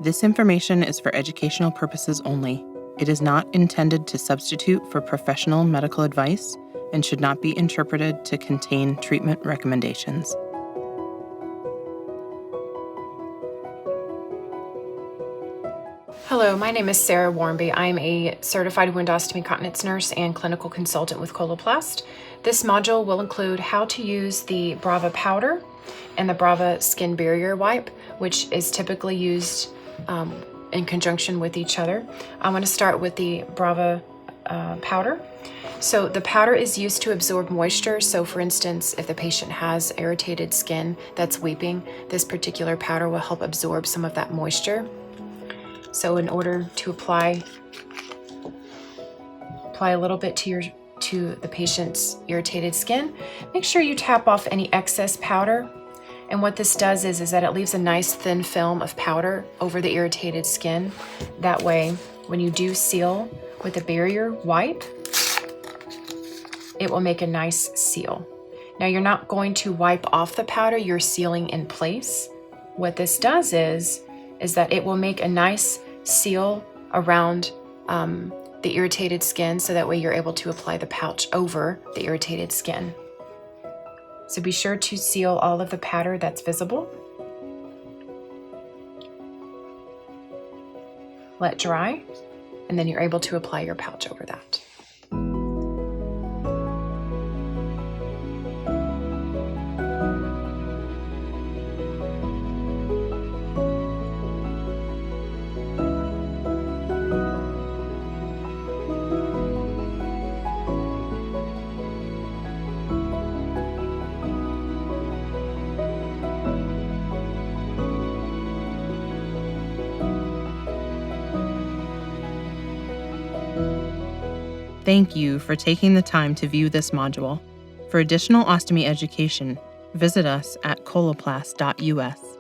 This information is for educational purposes only. It is not intended to substitute for professional medical advice and should not be interpreted to contain treatment recommendations. Hello, my name is Sarah Warmby. I'm a certified woundostomy continence nurse and clinical consultant with Coloplast. This module will include how to use the Brava Powder and the Brava Skin Barrier Wipe, which is typically used in conjunction with each other. I'm going to start with the Brava Powder. So the powder is used to absorb moisture. So for instance, if the patient has irritated skin that's weeping, this particular powder will help absorb some of that moisture. So in order to apply a little bit to the patient's irritated skin, make sure you tap off any excess powder. And what this does is that it leaves a nice thin film of powder over the irritated skin. That way, when you do seal with a barrier wipe, it will make a nice seal. Now you're not going to wipe off the powder, you're sealing in place. What this does is that it will make a nice seal around the irritated skin, so that way you're able to apply the pouch over the irritated skin. So be sure to seal all of the powder that's visible. Let dry, and then you're able to apply your pouch over that. Thank you for taking the time to view this module. For additional ostomy education, visit us at coloplast.us.